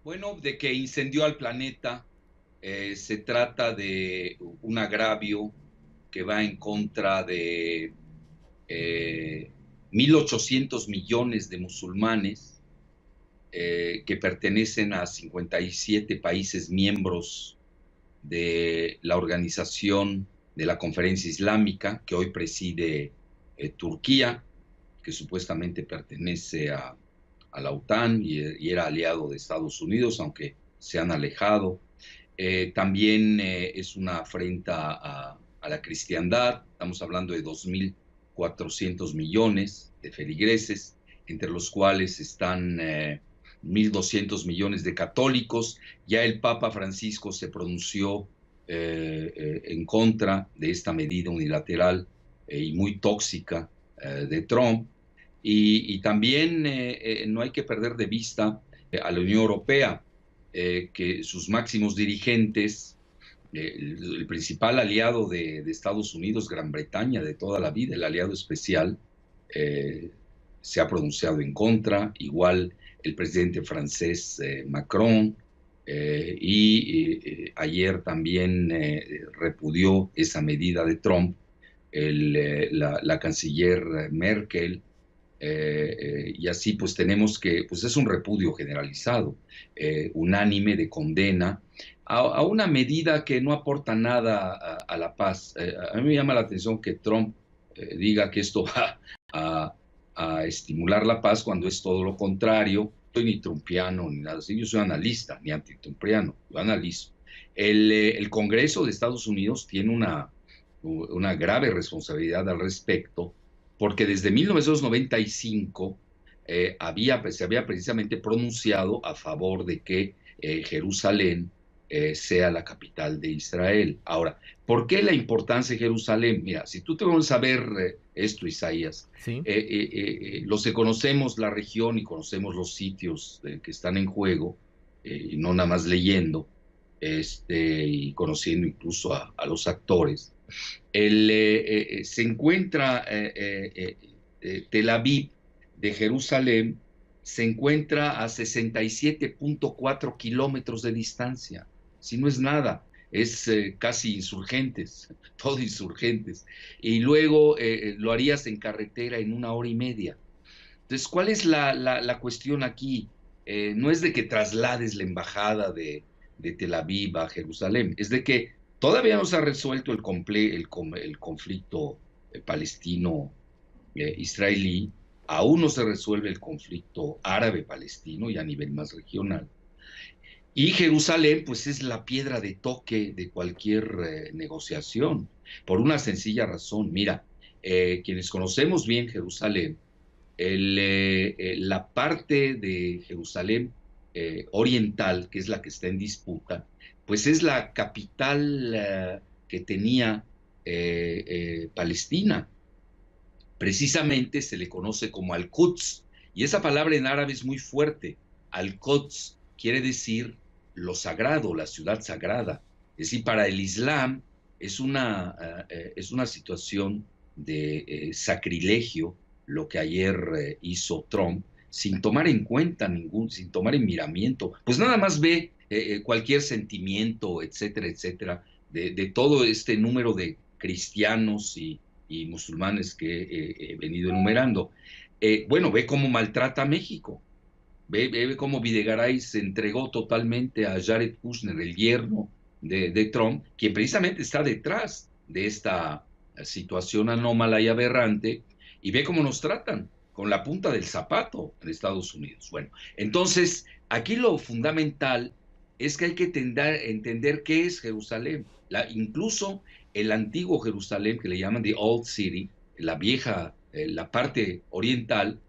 Bueno, de que incendió al planeta, se trata de un agravio que va en contra de eh, 1.800 millones de musulmanes que pertenecen a 57 países miembros de la Organización de la Conferencia Islámica, que hoy preside Turquía, que supuestamente pertenece a la OTAN y era aliado de Estados Unidos, aunque se han alejado. También es una afrenta a la cristiandad. Estamos hablando de 2.400 millones de feligreses, entre los cuales están 1.200 millones de católicos. Ya el Papa Francisco se pronunció en contra de esta medida unilateral y muy tóxica de Trump. Y también no hay que perder de vista a la Unión Europea, que sus máximos dirigentes, el principal aliado de Estados Unidos, Gran Bretaña, de toda la vida, el aliado especial, eh, se ha pronunciado en contra, igual el presidente francés Macron, y ayer también repudió esa medida de Trump, la canciller Merkel, y así pues tenemos que, pues es un repudio generalizado, unánime de condena a una medida que no aporta nada a la paz. A mí me llama la atención que Trump diga que esto va a, a estimular la paz cuando es todo lo contrario. No soy ni trumpiano ni nada así, yo soy analista, ni antitrumpiano, yo analizo. El Congreso de Estados Unidos tiene una grave responsabilidad al respecto, porque desde 1995 se había precisamente pronunciado a favor de que Jerusalén sea la capital de Israel. Ahora, ¿por qué la importancia de Jerusalén? Mira, si tú te vas a ver esto, Isaías, Sí, los que conocemos la región y conocemos los sitios que están en juego, y no nada más leyendo, y conociendo incluso a los actores, se encuentra Tel Aviv de Jerusalén, se encuentra a 67.4 kilómetros de distancia. Si no es nada, es casi insurgentes, todo insurgentes. Y luego lo harías en carretera en 1 hora y media. Entonces, ¿cuál es la cuestión aquí? No es de que traslades la embajada de Tel Aviv a Jerusalén, es de que todavía no se ha resuelto el conflicto palestino-israelí, aún no se resuelve el conflicto árabe-palestino y a nivel más regional. Y Jerusalén, pues es la piedra de toque de cualquier negociación, por una sencilla razón. Mira, quienes conocemos bien Jerusalén, la parte de Jerusalén oriental, que es la que está en disputa, pues es la capital que tenía Palestina. Precisamente se le conoce como Al-Quds, y esa palabra en árabe es muy fuerte. Al-Quds quiere decir lo sagrado, la ciudad sagrada. Es decir, para el Islam es una situación de sacrilegio lo que ayer hizo Trump, sin tomar en cuenta sin tomar en miramiento, pues nada más ve cualquier sentimiento, etcétera, etcétera, de todo este número de cristianos y musulmanes que he venido enumerando. Bueno, ve cómo maltrata a México, ve cómo Videgaray se entregó totalmente a Jared Kushner, el yerno de Trump, quien precisamente está detrás de esta situación anómala y aberrante, y ve cómo nos tratan con la punta del zapato en Estados Unidos. Bueno, entonces, aquí lo fundamental es que hay que entender qué es Jerusalén. Incluso el antiguo Jerusalén, que le llaman the Old City, la vieja, la parte oriental,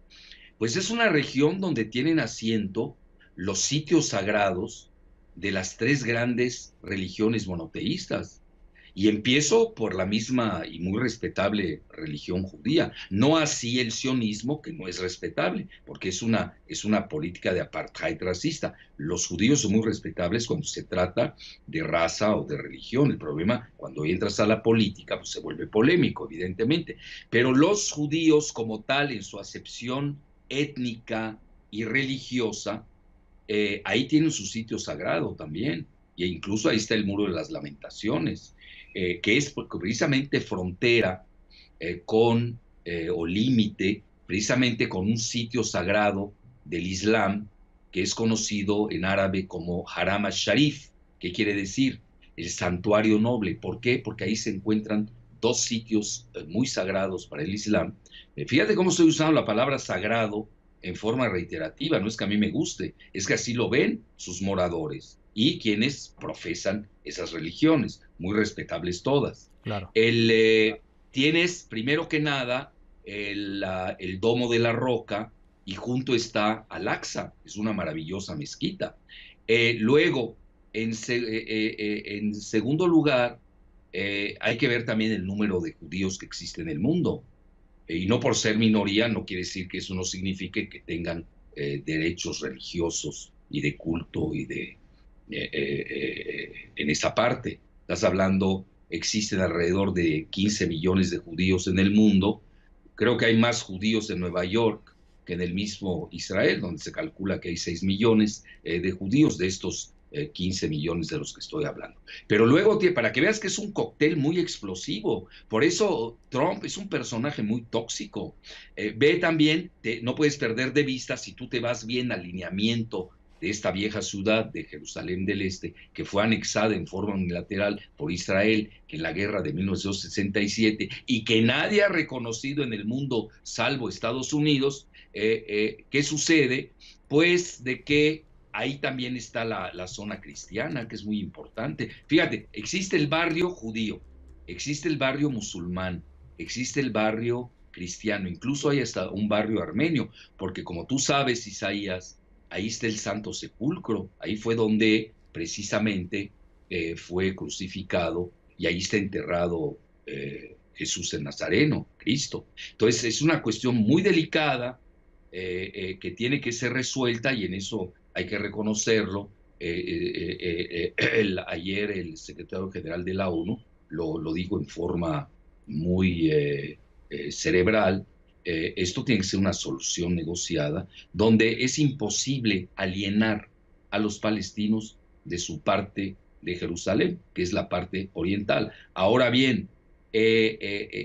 pues es una región donde tienen asiento los sitios sagrados de las tres grandes religiones monoteístas. Y empiezo por la misma y muy respetable religión judía, no así el sionismo, que no es respetable, porque es una política de apartheid racista. Los judíos son muy respetables cuando se trata de raza o de religión. El problema, cuando entras a la política, pues se vuelve polémico, evidentemente. Pero los judíos como tal, en su acepción étnica y religiosa, ahí tienen su sitio sagrado también, e incluso ahí está el Muro de las Lamentaciones, que es precisamente frontera o límite, precisamente con un sitio sagrado del Islam, que es conocido en árabe como Haram al-Sharif, que quiere decir el santuario noble. ¿Por qué? Porque ahí se encuentran dos sitios muy sagrados para el Islam. Fíjate cómo estoy usando la palabra sagrado en forma reiterativa, no es que a mí me guste, es que así lo ven sus moradores y quienes profesan esas religiones, muy respetables todas. Claro. Tienes, primero que nada, el Domo de la Roca, y junto está Al-Aqsa, es una maravillosa mezquita. Luego, en segundo lugar, hay que ver también el número de judíos que existe en el mundo. Y no por ser minoría no quiere decir que eso no signifique que tengan derechos religiosos y de culto y en esa parte. Estás hablando, existen alrededor de 15 millones de judíos en el mundo. Creo que hay más judíos en Nueva York que en el mismo Israel, donde se calcula que hay 6 millones de judíos de estos 15 millones de los que estoy hablando. Pero luego, para que veas que es un cóctel muy explosivo, por eso Trump es un personaje muy tóxico. Ve también, no puedes perder de vista, si tú te vas bien al lineamiento de esta vieja ciudad de Jerusalén del Este, que fue anexada en forma unilateral por Israel en la guerra de 1967 y que nadie ha reconocido en el mundo salvo Estados Unidos. ¿Qué sucede? Pues de que ahí también está la zona cristiana, que es muy importante. Fíjate, existe el barrio judío, existe el barrio musulmán, existe el barrio cristiano, incluso hay hasta un barrio armenio, porque como tú sabes, Isaías, ahí está el Santo Sepulcro, ahí fue donde precisamente fue crucificado y ahí está enterrado Jesús el Nazareno, Cristo. Entonces es una cuestión muy delicada que tiene que ser resuelta y en eso hay que reconocerlo. Ayer el secretario general de la ONU lo dijo en forma muy cerebral. Esto tiene que ser una solución negociada donde es imposible alienar a los palestinos de su parte de Jerusalén, que es la parte oriental. Ahora bien,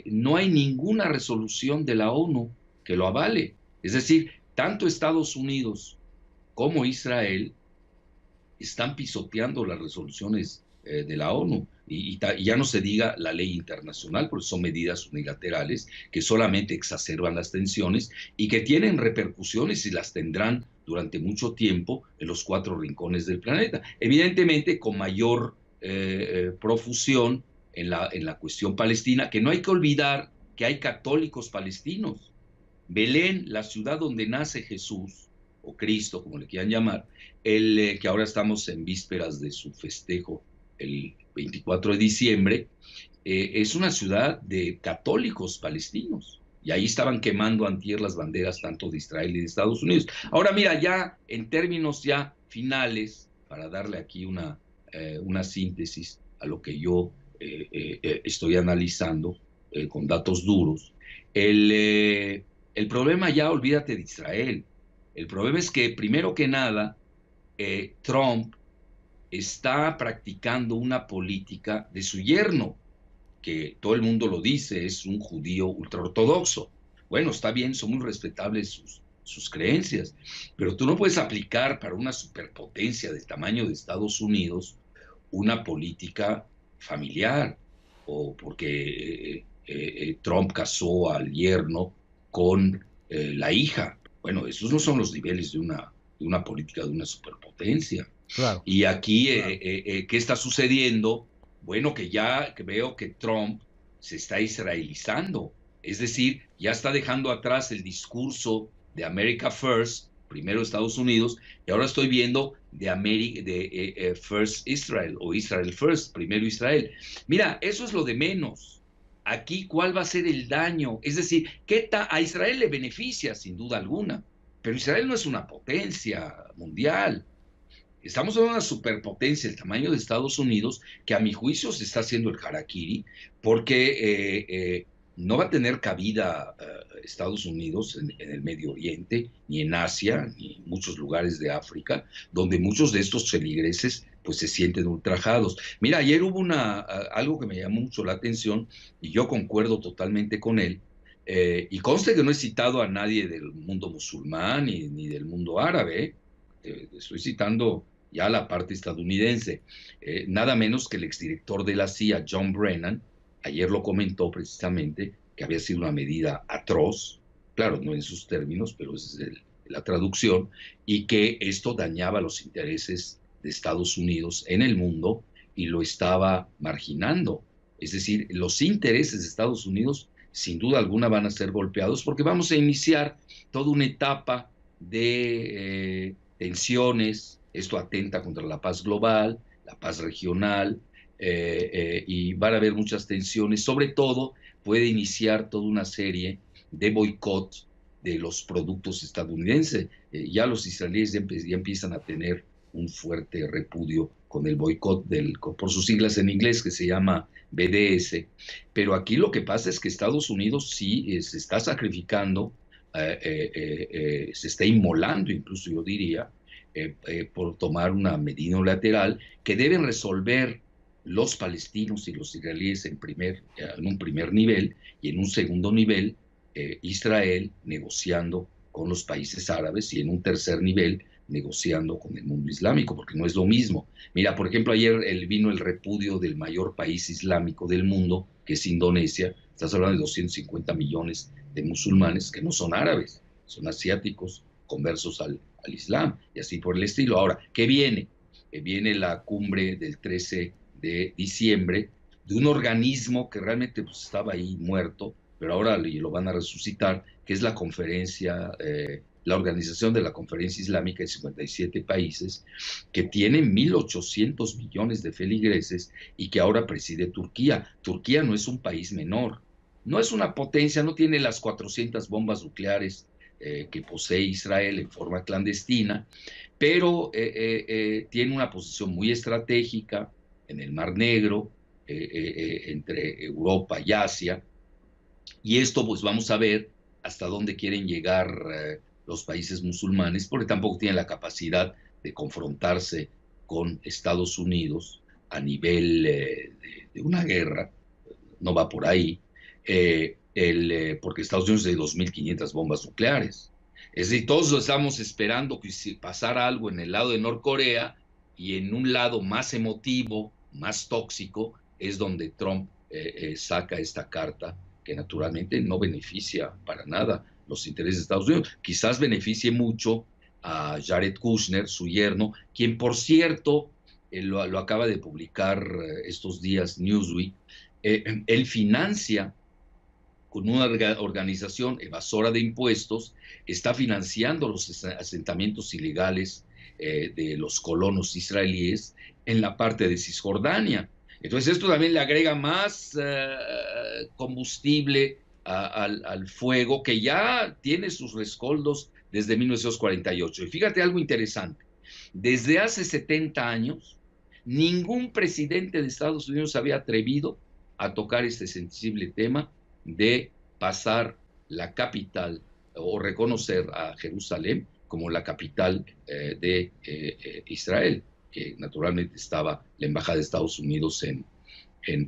no hay ninguna resolución de la ONU que lo avale. Es decir, tanto Estados Unidos como Israel están pisoteando las resoluciones de la ONU y ya no se diga la ley internacional, porque son medidas unilaterales que solamente exacerban las tensiones y que tienen repercusiones y las tendrán durante mucho tiempo en los 4 rincones del planeta. Evidentemente con mayor profusión en la cuestión palestina, que no hay que olvidar que hay católicos palestinos. Belén, la ciudad donde nace Jesús, o Cristo, como le quieran llamar, que ahora estamos en vísperas de su festejo, el 24 de diciembre, es una ciudad de católicos palestinos. Y ahí estaban quemando antier las banderas tanto de Israel y de Estados Unidos. Ahora mira, ya en términos ya finales, para darle aquí una síntesis a lo que yo estoy analizando con datos duros, el problema ya, olvídate de Israel. El problema es que, primero que nada, Trump está practicando una política de su yerno, que todo el mundo lo dice, es un judío ultraortodoxo. Bueno, está bien, son muy respetables sus creencias, pero tú no puedes aplicar para una superpotencia del tamaño de Estados Unidos una política familiar, o porque Trump casó al yerno con la hija. Bueno, esos no son los niveles de una política de una superpotencia. Claro. Y aquí, ¿qué está sucediendo? Bueno, que veo que Trump se está israelizando, es decir, ya está dejando atrás el discurso de America First, primero Estados Unidos, y ahora estoy viendo de First Israel o Israel First, primero Israel. Mira, eso es lo de menos. Aquí, ¿cuál va a ser el daño? Es decir, a Israel le beneficia sin duda alguna, pero Israel no es una potencia mundial. Estamos en una superpotencia del tamaño de Estados Unidos que a mi juicio se está haciendo el harakiri porque no va a tener cabida Estados Unidos en el Medio Oriente, ni en Asia, ni en muchos lugares de África, donde muchos de estos feligreses pues se sienten ultrajados. Mira, ayer hubo algo que me llamó mucho la atención y yo concuerdo totalmente con él. Y conste que no he citado a nadie del mundo musulmán ni del mundo árabe, estoy citando ya la parte estadounidense. Nada menos que el exdirector de la CIA, John Brennan, ayer lo comentó precisamente, que había sido una medida atroz, claro, no en sus términos, pero esa es la traducción, y que esto dañaba los intereses de Estados Unidos en el mundo y lo estaba marginando. Es decir, los intereses de Estados Unidos sin duda alguna van a ser golpeados porque vamos a iniciar toda una etapa de tensiones. Esto atenta contra la paz global, la paz regional, y van a haber muchas tensiones. Sobre todo, puede iniciar toda una serie de boicot de los productos estadounidenses. Ya los israelíes ya empiezan a tener un fuerte repudio con el boicot por sus siglas en inglés, que se llama BDS. Pero aquí lo que pasa es que Estados Unidos sí se está sacrificando, se está inmolando, incluso yo diría, por tomar una medida unilateral que deben resolver los palestinos y los israelíes en un primer nivel, y en un segundo nivel Israel negociando con los países árabes, y en un tercer nivel negociando con el mundo islámico, porque no es lo mismo. Mira, por ejemplo, ayer vino el repudio del mayor país islámico del mundo, que es Indonesia. Estás hablando de 250 millones de musulmanes que no son árabes, son asiáticos conversos al Islam, y así por el estilo. Ahora, ¿qué viene? Viene la cumbre del 13 de diciembre de un organismo que realmente pues, estaba ahí muerto, pero ahora lo van a resucitar, que es la conferencia, la organización de la Conferencia Islámica de 57 países, que tiene 1.800 millones de feligreses y que ahora preside Turquía. Turquía no es un país menor, no es una potencia, no tiene las 400 bombas nucleares que posee Israel en forma clandestina, pero tiene una posición muy estratégica en el Mar Negro, entre Europa y Asia, y esto pues vamos a ver hasta dónde quieren llegar los países musulmanes, porque tampoco tienen la capacidad de confrontarse con Estados Unidos a nivel de una guerra, no va por ahí, porque Estados Unidos tiene 2.500 bombas nucleares. Es decir, todos lo estamos esperando que si pasara algo en el lado de Norcorea, y en un lado más emotivo, más tóxico, es donde Trump saca esta carta que naturalmente no beneficia para nada los intereses de Estados Unidos. Quizás beneficie mucho a Jared Kushner, su yerno, quien por cierto, lo acaba de publicar estos días Newsweek, él financia con una organización evasora de impuestos, está financiando los asentamientos ilegales de los colonos israelíes en la parte de Cisjordania. Entonces esto también le agrega más combustible al fuego que ya tiene sus rescoldos desde 1948. Y fíjate algo interesante, desde hace 70 años, ningún presidente de Estados Unidos había atrevido a tocar este sensible tema de pasar la capital o reconocer a Jerusalén como la capital de Israel, que naturalmente estaba la embajada de Estados Unidos en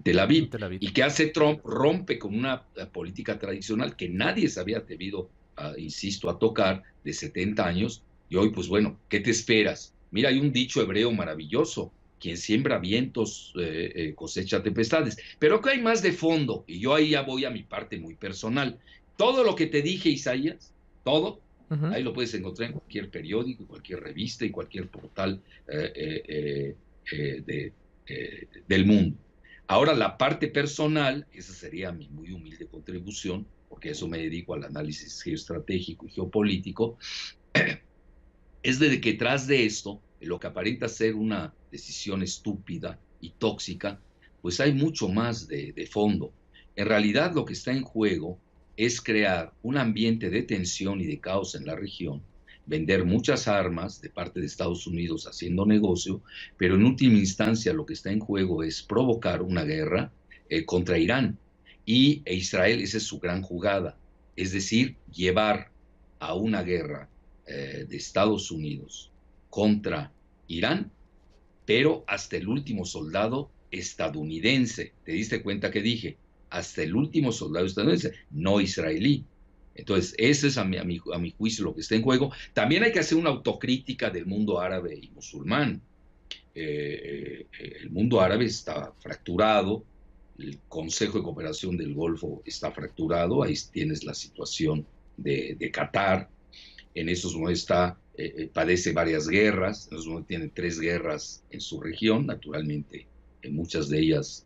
Tel Aviv. Tel Aviv. ¿Y qué hace Trump? Rompe con una política tradicional que nadie se había atrevido, insisto, a tocar de 70 años. Y hoy, pues bueno, ¿qué te esperas? Mira, hay un dicho hebreo maravilloso: quien siembra vientos cosecha tempestades. Pero ¿qué hay más de fondo? Y yo ahí ya voy a mi parte muy personal. Todo lo que te dije, Isaías, todo, ahí lo puedes encontrar en cualquier periódico, cualquier revista y cualquier portal del mundo. Ahora, la parte personal, esa sería mi muy humilde contribución, porque a eso me dedico, al análisis geoestratégico y geopolítico, es de que tras de esto, lo que aparenta ser una decisión estúpida y tóxica, pues hay mucho más de fondo. En realidad lo que está en juego es crear un ambiente de tensión y de caos en la región, vender muchas armas de parte de Estados Unidos haciendo negocio, pero en última instancia lo que está en juego es provocar una guerra contra Irán. e Israel, esa es su gran jugada, es decir, llevar a una guerra de Estados Unidos contra Irán, pero hasta el último soldado estadounidense. ¿Te diste cuenta que dije? Hasta el último soldado estadounidense, no israelí. Entonces, ese es a mi juicio lo que está en juego. También hay que hacer una autocrítica del mundo árabe y musulmán. El mundo árabe está fracturado, el Consejo de Cooperación del Golfo está fracturado, ahí tienes la situación de Qatar, en esos momentos padece varias guerras, en esos momentos tiene 3 guerras en su región, naturalmente, muchas de ellas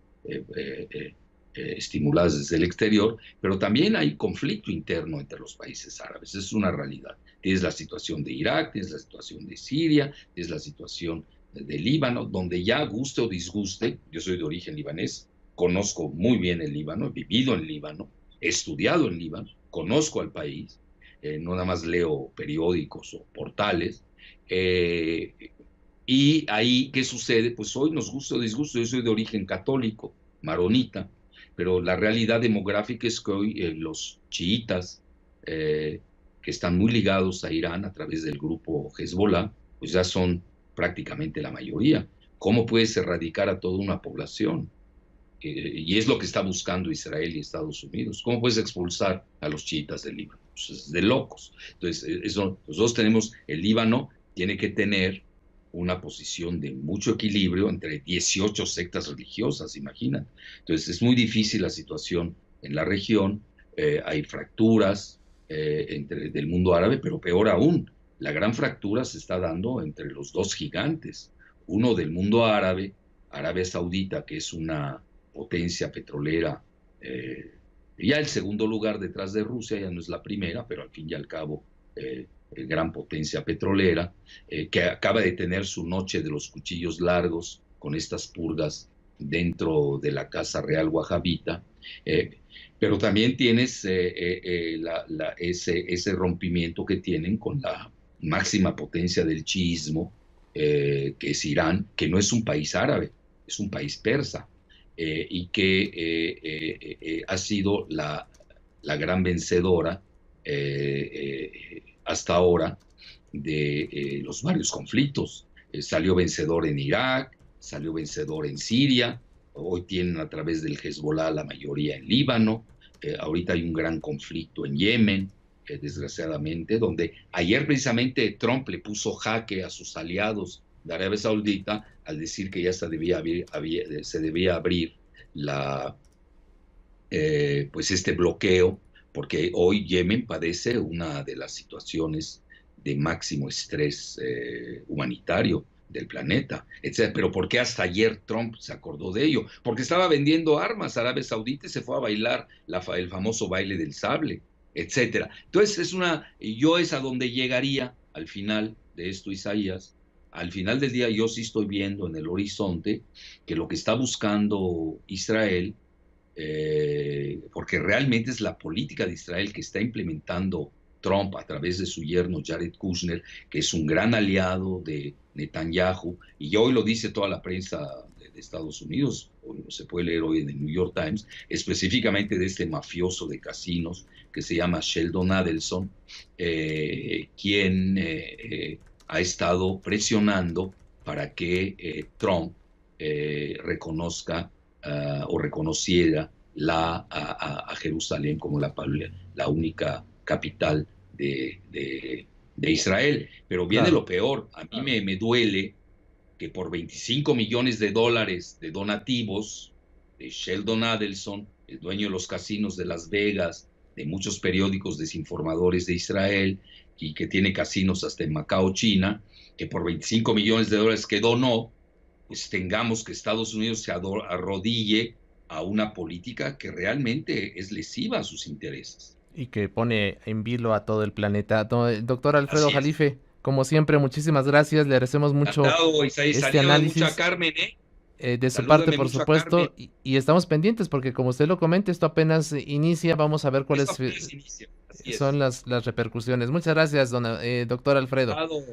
estimuladas desde el exterior, pero también hay conflicto interno entre los países árabes, es una realidad. Tienes la situación de Irak, tienes la situación de Siria, tienes la situación de Líbano, donde ya guste o disguste, yo soy de origen libanés, conozco muy bien el Líbano, he vivido en Líbano, he estudiado en Líbano, conozco al país, no nada más leo periódicos o portales, y ahí, ¿qué sucede? Pues hoy nos gusta o disgusta, yo soy de origen católico, maronita, pero la realidad demográfica es que hoy los chiitas, que están muy ligados a Irán a través del grupo Hezbollah, pues ya son prácticamente la mayoría. ¿Cómo puedes erradicar a toda una población? Y es lo que está buscando Israel y Estados Unidos. ¿Cómo puedes expulsar a los chiitas del Líbano? Pues es de locos. Entonces, nosotros tenemos, el Líbano tiene que tener una posición de mucho equilibrio entre 18 sectas religiosas, imagina. Entonces, es muy difícil la situación en la región, hay fracturas del mundo árabe, pero peor aún, la gran fractura se está dando entre los 2 gigantes, uno del mundo árabe, Arabia Saudita, que es una potencia petrolera, ya el segundo lugar detrás de Rusia, ya no es la primera, pero al fin y al cabo, gran potencia petrolera, que acaba de tener su noche de los cuchillos largos con estas purgas dentro de la Casa Real Wahhabita, pero también tienes ese rompimiento que tienen con la máxima potencia del chiismo, que es Irán, que no es un país árabe, es un país persa, y que ha sido la gran vencedora hasta ahora de los varios conflictos. Salió vencedor en Irak, salió vencedor en Siria, hoy tienen a través del Hezbollah la mayoría en Líbano, ahorita hay un gran conflicto en Yemen, desgraciadamente, donde ayer precisamente Trump le puso jaque a sus aliados de Arabia Saudita al decir que ya se debía abrir pues este bloqueo, porque hoy Yemen padece una de las situaciones de máximo estrés humanitario del planeta, etc. Pero ¿por qué hasta ayer Trump se acordó de ello? Porque estaba vendiendo armas a Arabia Saudita y se fue a bailar el famoso baile del sable, etcétera. Entonces yo es a donde llegaría al final de esto, Isaías. Al final del día yo sí estoy viendo en el horizonte que lo que está buscando Israel, porque realmente es la política de Israel que está implementando Trump a través de su yerno Jared Kushner, que es un gran aliado de Netanyahu, y hoy lo dice toda la prensa de Estados Unidos, se puede leer hoy en el New York Times, específicamente de este mafioso de casinos que se llama Sheldon Adelson, quien ha estado presionando para que Trump reconozca o reconociera a Jerusalén como la única capital de Israel. Pero viene Claro. lo peor. A mí me duele que por $25 millones de donativos de Sheldon Adelson, el dueño de los casinos de Las Vegas, de muchos periódicos desinformadores de Israel, y que tiene casinos hasta en Macao, China, que por $25 millones de dólares que donó, pues tengamos que Estados Unidos se arrodille a una política que realmente es lesiva a sus intereses. Y que pone en vilo a todo el planeta. Doctor Alfredo Así es. Jalife, como siempre, muchísimas gracias. Le agradecemos mucho Encantado, Isaí. este Saluda mucho a análisis Carmen, ¿eh? de su parte, Salúdame por mucho a Carmen. supuesto. Y estamos pendientes porque, como usted lo comenta, esto apenas inicia. Vamos a ver Esto cuáles apenas inicia. Así son es. las repercusiones. Muchas gracias, doctor Alfredo. Encantado.